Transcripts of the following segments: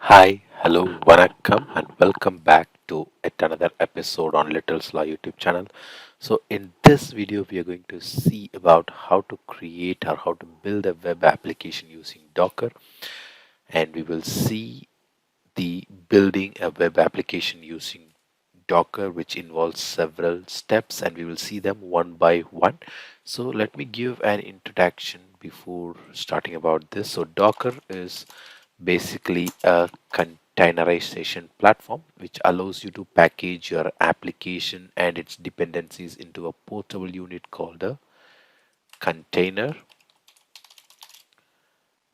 Hi, hello, vanakkam, and welcome back to yet another episode on Little Law YouTube channel. So, in this video, we are going to see about how to create or how to build a web application using Docker, and we will see the building a web application using Docker, which involves several steps, and we will see them one by one. So, let me give an introduction before starting about this. So, Docker is basically a containerization platform which allows you to package your application and its dependencies into a portable unit called a container.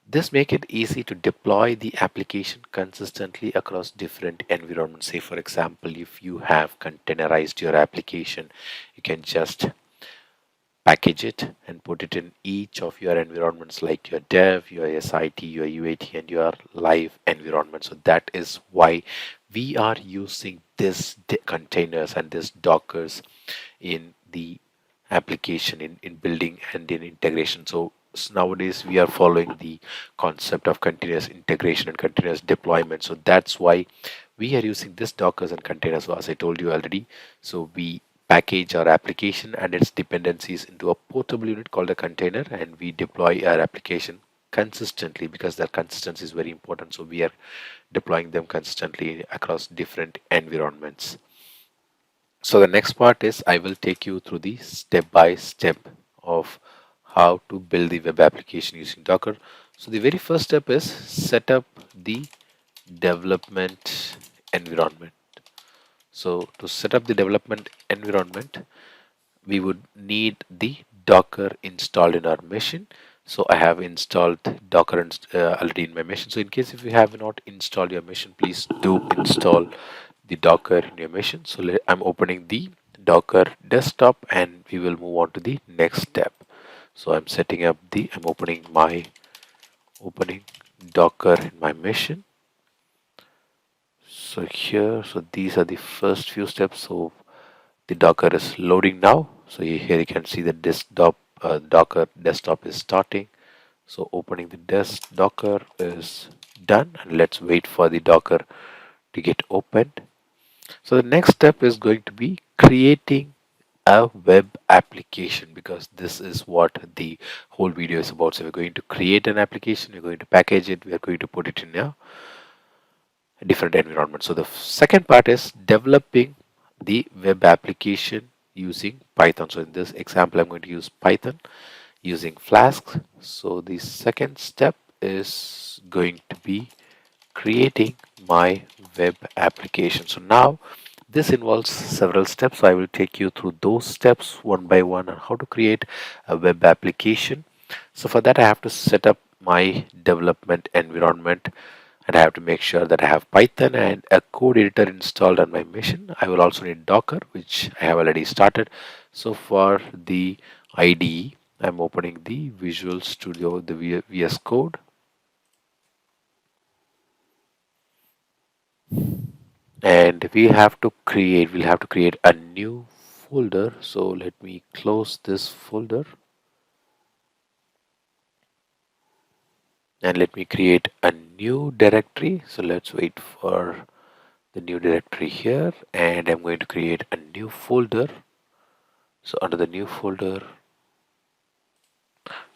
This make it easy to deploy the application consistently across different environments. Say for example, if you have containerized your application, you can just package it and put it in each of your environments like your dev, your SIT, your UAT, and your live environment. So that is why we are using this containers and this dockers in the application in building and in integration. So nowadays we are following the concept of continuous integration and continuous deployment. So that's why we are using this dockers and containers. So as I told you already, so we package our application and its dependencies into a portable unit called a container, and we deploy our application consistently because that consistency is very important. So we are deploying them consistently across different environments. So the next part is I will take you through the step by step of how to build the web application using Docker. So the very first step is set up the development environment. So to set up the development environment, we would need the Docker installed in our machine. So I have installed Docker already in my machine. So in case if you have not installed your machine, please do install the Docker in your machine. So I'm opening the Docker desktop and we will move on to the next step. So I'm opening Docker in my machine. So these are the first few steps. So the Docker is loading now. So here you can see the desktop Docker desktop is starting. So opening the Docker is done, and let's wait for the Docker to get opened. So the next step is going to be creating a web application, because this is what the whole video is about. So we're going to create an application, we're going to package it, we're going to put it in a different environment. So the second part is developing the web application using Python. So in this example, I'm going to use Python using Flask. So the second step is going to be creating my web application. So now this involves several steps. So I will take you through those steps one by one on how to create a web application. So for that, I have to set up my development environment, and I have to make sure that I have Python and a code editor installed on my machine. I will also need Docker, which I have already started. So for the IDE, I'm opening the Visual Studio, the VS Code, and we'll have to create a new folder. So let me close this folder and let me create a new directory. So let's wait for the new directory here, and I'm going to create a new folder. So under the new folder,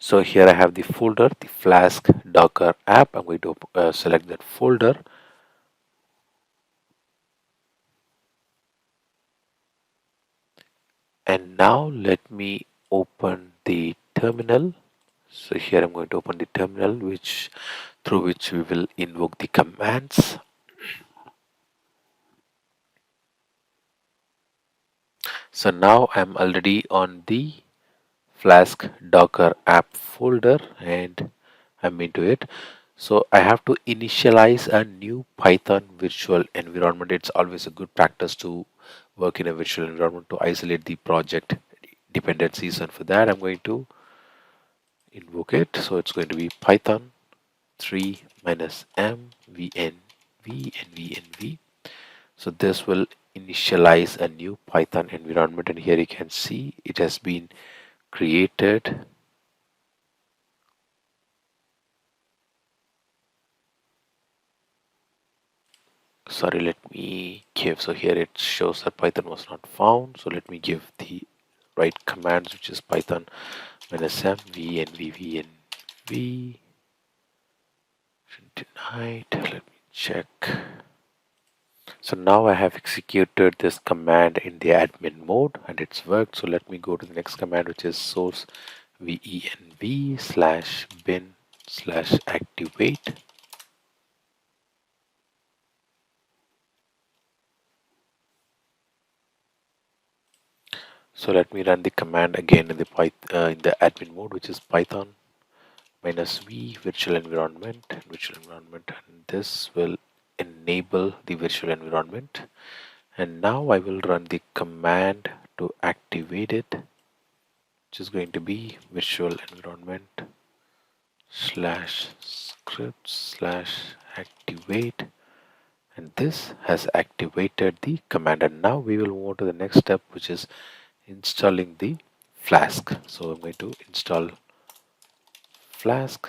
so here I have the folder, the Flask Docker app. I'm going to select that folder, and now let me open the terminal. So here I'm going to open the terminal, which through which we will invoke the commands. So now I'm already on the Flask Docker app folder and I'm into it. So I have to initialize a new Python virtual environment. It's always a good practice to work in a virtual environment to isolate the project dependencies, and for that I'm going to invoke it. So it's going to be Python 3 minus m v. So this will initialize a new Python environment, and here you can see it has been created. Sorry, let me give. So here it shows that Python was not found. So let me give the right commands, which is Python -m v and v and v tonight. Let me check. So now I have executed this command in the admin mode and it's worked. So let me go to the next command, which is source venv slash bin slash activate. So let me run the command again in the in the admin mode, which is Python -v virtual environment, and this will enable the virtual environment. And now I will run the command to activate it, which is going to be virtual environment slash script slash activate, and this has activated the command. And now we will move on to the next step, which is installing the Flask. So I'm going to install Flask.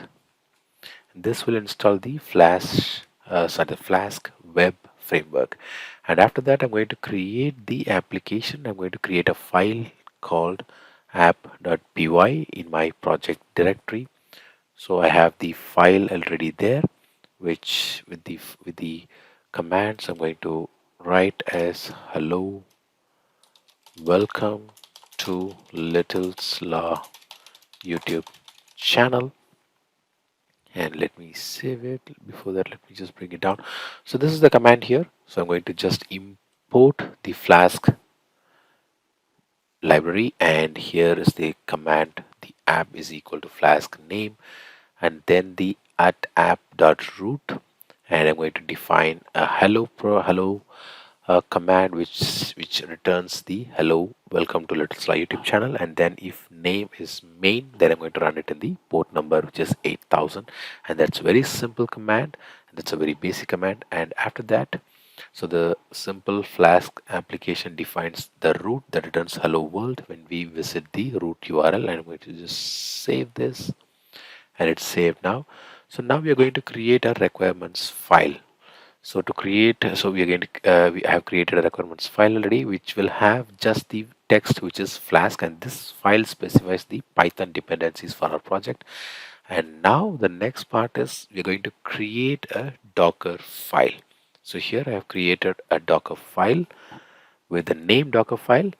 This will install the Flask web framework. And after that, I'm going to create the application. I'm going to create a file called app.py in my project directory. So I have the file already there, which with the commands I'm going to write as hello, welcome to Little Slaw YouTube channel. And let me save it. Before that, let me just bring it down. So this is the command here. So I'm going to just import the Flask library, and here is the command. The app is equal to Flask name, and then the at app.root, and I'm going to define a hello command which returns the hello, welcome to Little Sly YouTube channel. And then if name is main, then I'm going to run it in the port number, which is 8000. And that's a very simple command, and that's a very basic command. And after that, so the simple Flask application defines the root that returns hello world when we visit the root URL. And I'm going to just save this, and it's saved now. So now we are going to create a requirements file. So to create, so we are going to we have created a requirements file already, which will have just the text, which is Flask, and this file specifies the Python dependencies for our project. And now the next part is we're going to create a Docker file. So here I have created a Docker file with the name Docker file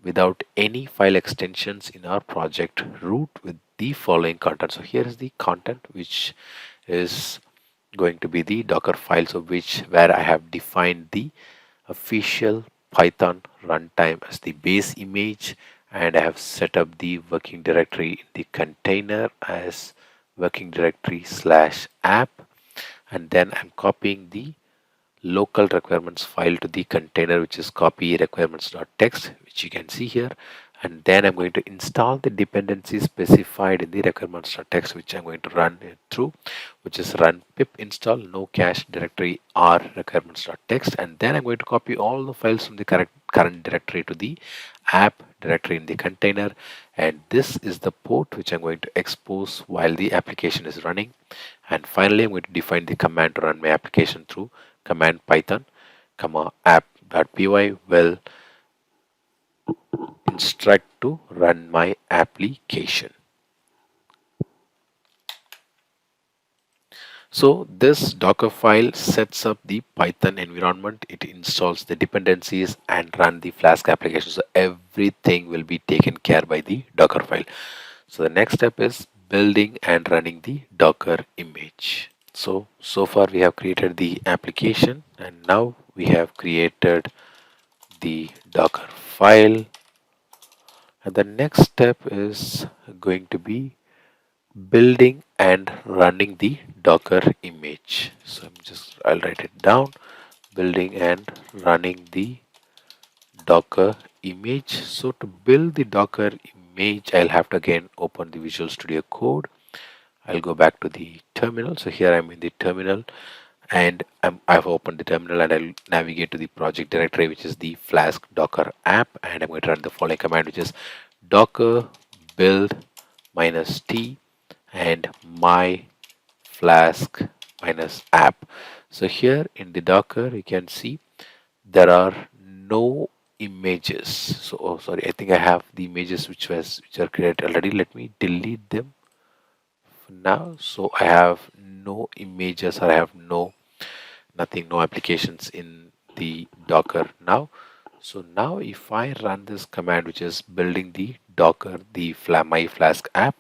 without any file extensions in our project root with the following content. So here is the content, which is going to be the Docker files of which where I have defined the official Python runtime as the base image, and I have set up the working directory in the container as working directory slash app, and then I'm copying the local requirements file to the container, which is copy requirements.txt, which you can see here. And then I'm going to install the dependency specified in the requirements.txt, which I'm going to run it through, which is run pip install no cache directory r requirements.txt. And then I'm going to copy all the files from the current directory to the app directory in the container. And this is the port which I'm going to expose while the application is running. And finally, I'm going to define the command to run my application through command python, app.py will instruct to run my application. So this Docker file sets up the Python environment, it installs the dependencies and run the Flask application. So everything will be taken care by the Docker file. So the next step is building and running the Docker image. So far we have created the application, and now we have created the Docker file. And the next step is going to be building and running the Docker image. So I'll write it down, building and running the Docker image. So to build the Docker image, I'll have to again open the Visual Studio Code. I'll go back to the terminal. So here I'm in the terminal, and I've opened the terminal, and I'll navigate to the project directory, which is the Flask Docker app, and I'm going to run the following command, which is docker build -t and my Flask -app. So here in the Docker, you can see there are no images. So, oh, sorry, I think I have the images which are created already. Let me delete them for now. So I have no images, or I have no applications in the Docker now. So now if I run this command, which is building the Docker, the my Flask app.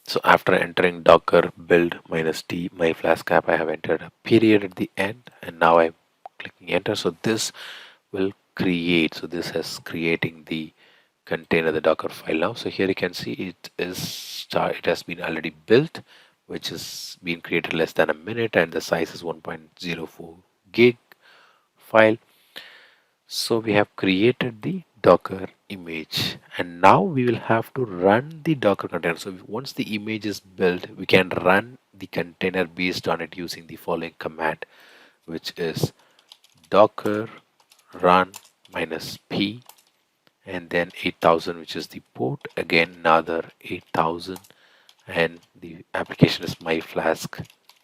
So after entering Docker build -t my Flask app, I have entered a period at the end, and now I'm clicking enter. So this will create. So this is creating the container, the Docker file now. So here you can see it has been already built, which is been created less than a minute, and the size is 1.04 gig file. So we have created the Docker image, and now we will have to run the Docker container. So once the image is built, we can run the container based on it using the following command, which is docker run -p, and then 8000, which is the port, again another 8000, and the application is my Flask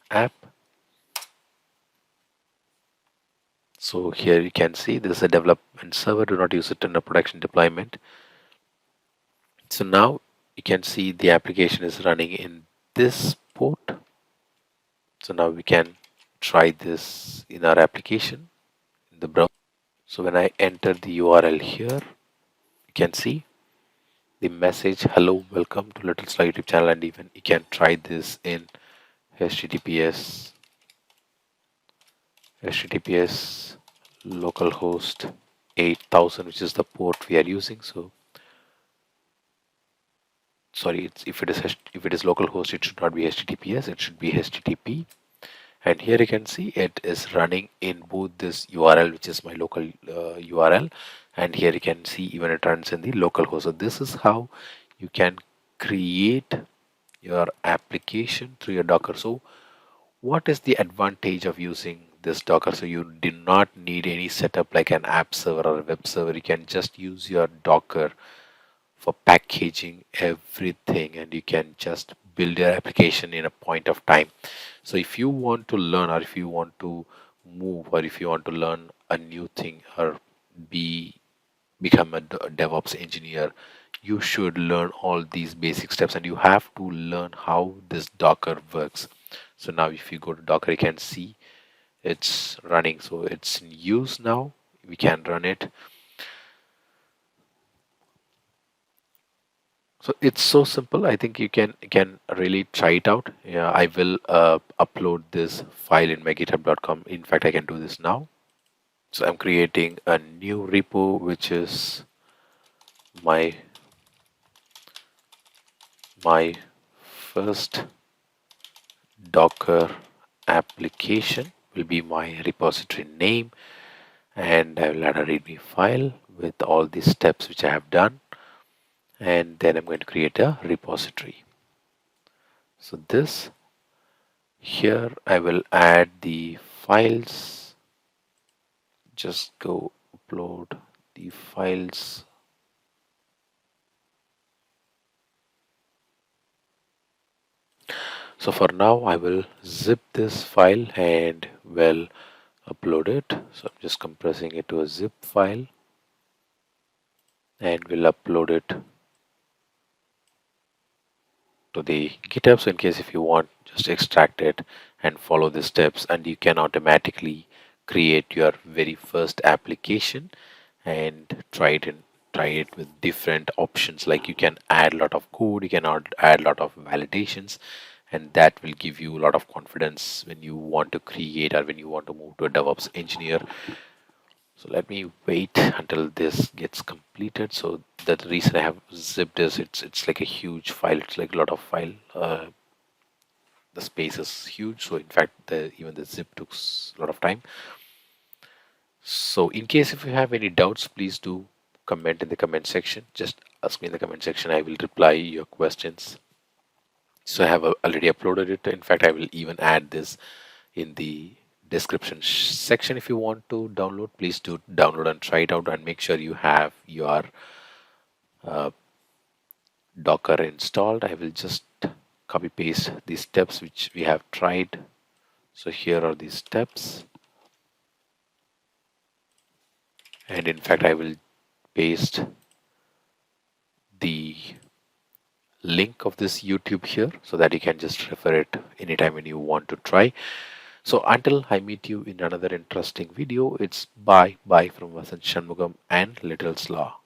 app. So here you can see this is a development server. Do not use it in a production deployment. So now you can see the application is running in this port. So now we can try this in our application in the browser. So when I enter the URL here, you can see the message, hello, welcome to Little Sly YouTube channel, and even you can try this in https localhost 8000, which is the port we are using. So sorry, if it is localhost, it should not be https, it should be http. And here you can see it is running in both this URL, which is my local URL, and here you can see even it runs in the local host. So this is how you can create your application through your Docker. So what is the advantage of using this Docker? So you do not need any setup like an app server or a web server. You can just use your Docker for packaging everything, and you can just build your application in a point of time. So if you want to learn, or if you want to move, or if you want to learn a new thing, or be become a DevOps engineer, you should learn all these basic steps, and you have to learn how this Docker works. So now if you go to Docker, you can see it's running. So it's in use now. We can run it. So it's so simple. I think you can really try it out. Yeah, I will upload this file in my github.com. In fact, I can do this now. So I'm creating a new repo, which is my my first Docker application will be my repository name, and I will add a README file with all the steps which I have done, and then I'm going to create a repository. So this here I will add the files. Just go upload the files. So for now I will zip this file and will upload it. So I'm just compressing it to a zip file and will upload it to the GitHub. So in case if you want, just extract it and follow the steps, and you can automatically create your very first application and try it with different options. Like you can add a lot of code, you can add a lot of validations, and that will give you a lot of confidence when you want to create or when you want to move to a DevOps engineer. So let me wait until this gets completed. So the reason I have zipped is it's like a huge file. It's like a lot of file. The space is huge. So in fact, even the zip took a lot of time. So in case if you have any doubts, please do comment in the comment section. Just ask me in the comment section. I will reply your questions. So I have already uploaded it. In fact, I will even add this in the description section. If you want to download, please do download and try it out, and make sure you have your uh, Docker installed, I will just copy paste these steps which we have tried. So here are these steps, and in fact I will paste the link of this YouTube here so that you can just refer it anytime when you want to try. So until I meet you in another interesting video, it's bye from Vasant Shanmugam and Little Slaw.